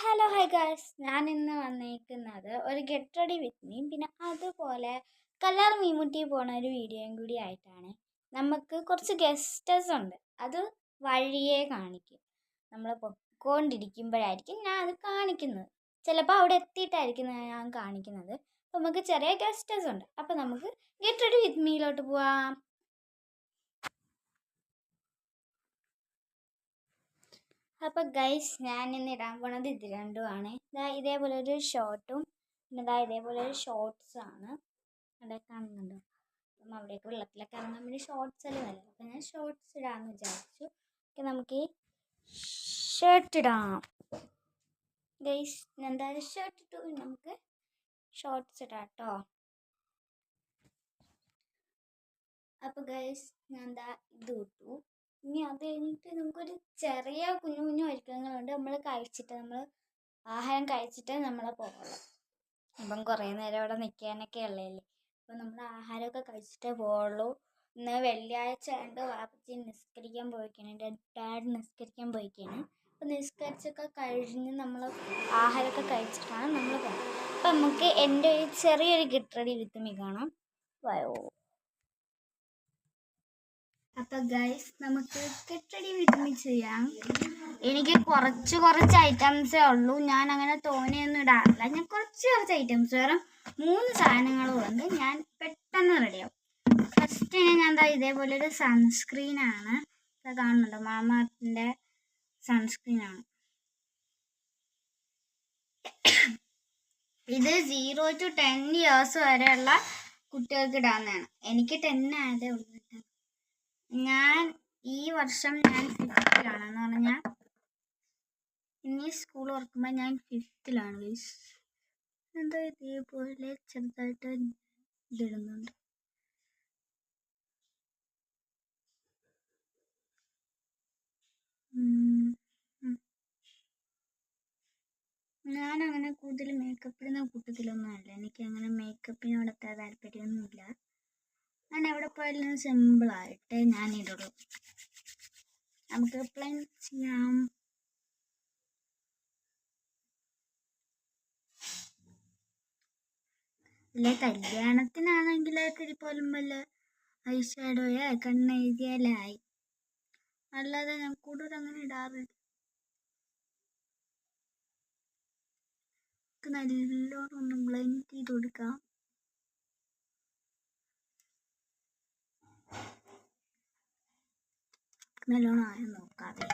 Hello high guys, ഞാൻ ഇന്ന് വന്നേക്കുന്നത് ഒരു ഗെറ്റ് റെഡി വിത്ത് മീ പിന്നെ അതുപോലെ കല്ലാർ മീൻമുട്ടി പോണ ഒരു വീഡിയോയും കൂടി ആയിട്ടാണ്. നമുക്ക് കുറച്ച് ഗസ്റ്റേഴ്സ് ഉണ്ട്, അത് വഴിയെ കാണിക്കും. നമ്മൾ പൊക്കോണ്ടിരിക്കുമ്പോഴായിരിക്കും ഞാൻ അത് കാണിക്കുന്നത്. ചിലപ്പോൾ അവിടെ എത്തിയിട്ടായിരിക്കും ഞാൻ കാണിക്കുന്നത്. അപ്പോൾ നമുക്ക് ചെറിയ ഗസ്റ്റേഴ്സ് ഉണ്ട്. അപ്പോൾ നമുക്ക് ഗെറ്റ് റെഡി വിത്ത് മീയിലോട്ട് പോവാം. അപ്പോൾ ഗൈസ്, ഞാൻ ഇന്ന് ഇടാൻ പോണത് ഇത് രണ്ടുമാണ്. ഇതേപോലെ ഒരു ഷോർട്ടും പിന്നെ ഇതേപോലെ ഒരു ഷോർട്ട്സ് ആണ്. അവിടെ കാണുന്നുണ്ടോ? അപ്പം അവിടേക്ക് വെള്ളത്തിലൊക്കെ ഇറങ്ങാൻ വേണ്ടി ഷോർട്ട്സ് എല്ലാം വരും. അപ്പം ഞാൻ ഷോർട്ട്സ് ഇടാമെന്ന് വിചാരിച്ചു. നമുക്ക് ഈ ഷർട്ട് ഇടാം. ഗൈസ്, ഞാൻ എന്തായാലും ഷർട്ട് ഇട്ടു. നമുക്ക് ഷോർട്ട്സ് ഇടാം കേട്ടോ. അപ്പോൾ ഗൈസ്, ഞാൻ എന്താ ഇത് ഇട്ടു. ഇനി അത് കഴിഞ്ഞിട്ട് നമുക്കൊരു ചെറിയ കുഞ്ഞു കുഞ്ഞു ഒരുക്കങ്ങളുണ്ട്. നമ്മൾ ആഹാരം കഴിച്ചിട്ട് നമ്മളെ പോകണം. അപ്പം കുറേ നേരം അവിടെ നിൽക്കാനൊക്കെ ഉള്ളതല്ലേ. അപ്പം നമ്മൾ ആഹാരമൊക്കെ കഴിച്ചിട്ടേ പോകുള്ളൂ. ഇന്ന് വെള്ളിയാഴ്ച ആയതുകൊണ്ട് വാപ്പച്ചി നിസ്കരിക്കാൻ പോയിക്കാണ്, എൻ്റെ ഡാഡ് നിസ്കരിക്കാൻ പോയിക്കാണ്. അപ്പം നിസ്കരിച്ചൊക്കെ കഴിഞ്ഞ് നമ്മൾ ആഹാരമൊക്കെ കഴിച്ചിട്ടാണ് നമ്മൾ പോകുന്നത്. അപ്പം നമുക്ക് എൻ്റെ ഒരു ചെറിയൊരു ഗെറ്റ് റെഡി വിത്ത് മീ കാണാം. വയോ. അപ്പം ഗൈസ്, നമുക്ക് ഗെറ്റ് റെഡി വിത്ത് മീ ചെയ്യാം. എനിക്ക് കുറച്ച് ഐറ്റംസേ ഉള്ളൂ. ഞാൻ അങ്ങനെ തോനെയൊന്നും ഇടാറില്ല. ഞാൻ കുറച്ച് ഐറ്റംസ്, വേറെ 3 സാധനങ്ങളും ഉണ്ട്. ഞാൻ പെട്ടെന്ന് റെഡിയാവും. ഫസ്റ്റ് ഞാൻ എന്താ ഇതേപോലെ ഒരു സൺസ്ക്രീനാണ്. ഇത് കാണുന്നുണ്ടോ? മാമാർത്തിൻ്റെ സൺസ്ക്രീനാണ്. ഇത് 0 to 10 years വരെയുള്ള കുട്ടികൾക്ക് ഇടാവുന്നതാണ്. എനിക്ക് 10 ആയതേ ഉള്ളൂ. ഞാൻ ഈ വർഷം ഞാൻ 5th എന്ന് പറഞ്ഞാൽ ഇനി സ്കൂൾ തുറക്കുമ്പോൾ ഞാൻ 5th എന്താ ഇതേപോലെ ചെറുതായിട്ട് ഇതിടുന്നുണ്ട്. ഞാനങ്ങനെ കൂടുതൽ മേക്കപ്പ് ഇടുന്ന കൂട്ടത്തിലൊന്നും അല്ല. എനിക്ക് അങ്ങനെ മേക്കപ്പിനോട് അത്ര താല്പര്യമൊന്നുമില്ല. ഞാൻ എവിടെ പോയാലും സിമ്പിളായിട്ടേ ഞാൻ ഇടുള്ളൂ. നമുക്ക് പ്ലെയിൻ ചെയ്യാം. ഇല്ല, കല്യാണത്തിനാണെങ്കിൽ പോലും വല്ല ഐഷാഡോയോ കണ്ണെഴുതിയാലായി. അല്ലാതെ ഞാൻ കൂടുതൽ അങ്ങനെ ഇടാറില്ല. നല്ലോണം ഒന്ന് ബ്ലെൻഡ് ചെയ്ത് കൊടുക്കാം. നല്ലോണം ആരും നോക്കാതെ